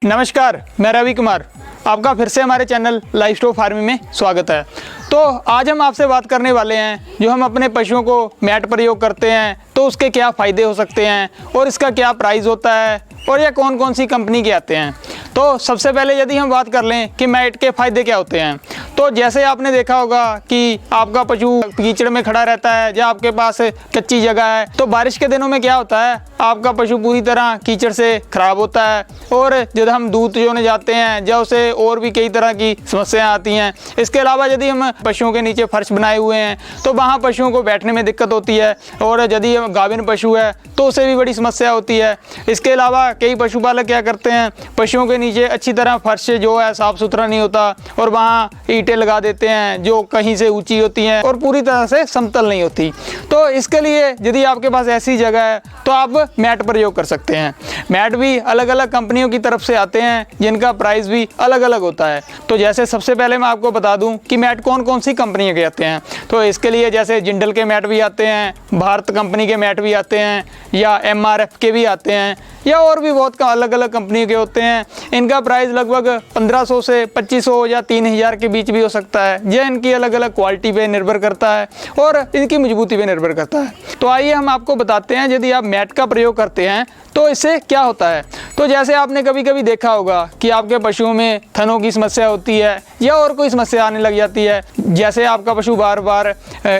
नमस्कार, मैं रवि कुमार। आपका फिर से हमारे चैनल लाइवस्टॉक फार्मिंग में स्वागत है। तो आज हम आपसे बात करने वाले हैं जो हम अपने पशुओं को मैट प्रयोग करते हैं तो उसके क्या फ़ायदे हो सकते हैं और इसका क्या प्राइस होता है और ये कौन कौन सी कंपनी के आते हैं। तो सबसे पहले यदि हम बात कर लें कि मैट के फ़ायदे क्या होते हैं, तो जैसे आपने देखा होगा कि आपका पशु कीचड़ में खड़ा रहता है या आपके पास कच्ची जगह है, तो बारिश के दिनों में क्या होता है, आपका पशु पूरी तरह कीचड़ से ख़राब होता है और जब हम दूध जोने जाते हैं या उसे और भी कई तरह की समस्याएं आती हैं। इसके अलावा यदि हम पशुओं के नीचे फर्श बनाए हुए हैं तो वहाँ पशुओं को बैठने में दिक्कत होती है और यदि गाभिन पशु है तो उसे भी बड़ी समस्या होती है। इसके अलावा कई पशुपालक क्या करते हैं, पशुओं के नीचे अच्छी तरह फर्श जो है साफ़ सुथरा नहीं होता और वहाँ ईंटें लगा देते हैं जो कहीं से ऊंची होती हैं और पूरी तरह से समतल नहीं होती। तो इसके लिए यदि आपके पास ऐसी जगह है तो आप मैट प्रयोग कर सकते हैं। मैट भी अलग अलग कंपनियों की तरफ से आते हैं जिनका प्राइस भी अलग अलग होता है। तो जैसे सबसे पहले मैं आपको बता दूं कि मैट कौन कौन सी कंपनियों के आते हैं। तो इसके लिए जैसे जिंदल के मैट भी आते हैं, भारत कंपनी के मैट भी आते हैं या MRF के भी आते हैं या और भी बहुत अलग अलग कंपनी के होते हैं। इनका प्राइस लगभग 1500 से 2500 या 3000 के बीच भी हो सकता है। यह इनकी अलग अलग क्वालिटी पे निर्भर करता है और इनकी मजबूती पे निर्भर करता है। तो आइए हम आपको बताते हैं यदि आप मैट का प्रयोग करते हैं तो इससे क्या होता है। तो जैसे आपने कभी कभी देखा होगा कि आपके पशुओं में थनों की समस्या होती है या और कोई समस्या आने लग जाती है। जैसे आपका पशु बार बार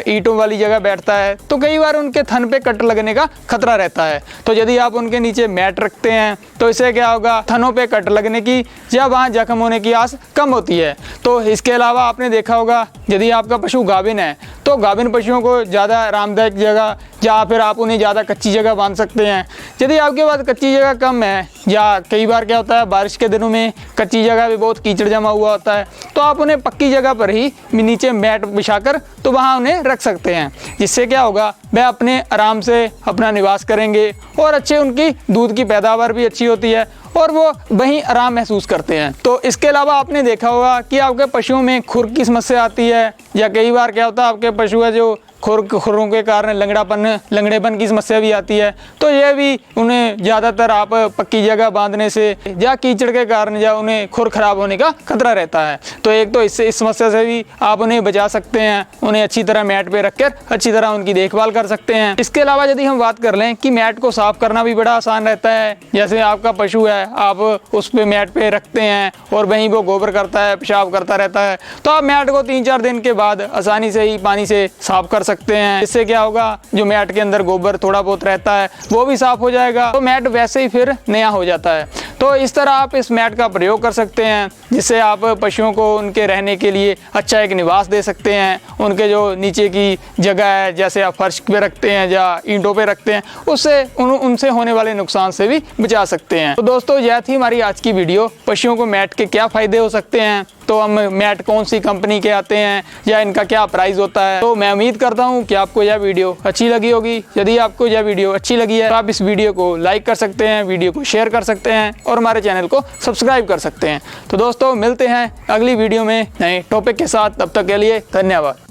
ईंटों वाली जगह बैठता है तो कई बार उनके थन पे कट लगने का खतरा रहता है। तो यदि आप उनके नीचे मैट रखते हैं तो इससे क्या होगा, थनों पे कट लगने की या वहाँ जख्म होने की आस कम होती है। तो इसके अलावा आपने देखा होगा यदि आपका पशु गाभिन है तो गाभिन पशुओं को ज़्यादा आरामदायक जगह या फिर आप उन्हें ज़्यादा कच्ची जगह बांध सकते हैं। यदि आपके पास कच्ची जगह कम है या कई बार क्या होता है बारिश के दिनों में कच्ची जगह भी बहुत कीचड़ जमा हुआ होता है तो आप उन्हें पक्की जगह पर ही नीचे मैट बिछाकर तो वहाँ उन्हें रख सकते हैं। जिससे क्या होगा, वह अपने आराम से अपना निवास करेंगे और अच्छे उनकी दूध की पैदावार भी अच्छी होती है और वो वहीं आराम महसूस करते हैं। तो इसके अलावा आपने देखा होगा कि आपके पशुओं में खुर की समस्या आती है या कई बार क्या होता है आपके पशु है जो खुरों के कारण लंगड़ेपन की समस्या भी आती है। तो यह भी उन्हें ज़्यादातर आप पक्की जगह बांधने से या कीचड़ के कारण या उन्हें खुर खराब होने का खतरा रहता है। तो एक तो इससे इस समस्या से भी आप उन्हें बचा सकते हैं, उन्हें अच्छी तरह मैट पे रखकर अच्छी तरह उनकी देखभाल कर सकते हैं। इसके अलावा यदि हम बात कर लें कि मैट को साफ करना भी बड़ा आसान रहता है। जैसे आपका पशु है, आप उस पर मैट पे रखते हैं और वहीं वो गोबर करता है, पेशाब करता रहता है, तो आप मैट को 3-4 दिन के बाद आसानी से ही पानी से साफ कर सकते हैं। इससे क्या होगा, जो मैट के अंदर गोबर थोड़ा बहुत रहता है वो भी साफ हो जाएगा, तो मैट वैसे ही फिर नया हो जाता है। तो इस तरह आप इस मैट का प्रयोग कर सकते हैं जिससे आप पशुओं को उनके रहने के लिए अच्छा एक निवास दे सकते हैं। उनके जो नीचे की जगह है, जैसे आप फर्श पे रखते हैं या ईंटों पे रखते हैं, उससे उनसे होने वाले नुकसान से भी बचा सकते हैं। तो दोस्तों, यह थी हमारी आज की वीडियो। पशुओं को मैट के क्या फ़ायदे हो सकते हैं, तो हम मैट कौन सी कंपनी के आते हैं या इनका क्या प्राइस होता है। तो मैं उम्मीद करता हूं कि आपको यह वीडियो अच्छी लगी होगी। यदि आपको यह वीडियो अच्छी लगी है तो आप इस वीडियो को लाइक कर सकते हैं, वीडियो को शेयर कर सकते हैं और हमारे चैनल को सब्सक्राइब कर सकते हैं। तो दोस्तों, मिलते हैं अगली वीडियो में नए टॉपिक के साथ। तब तक के लिए धन्यवाद।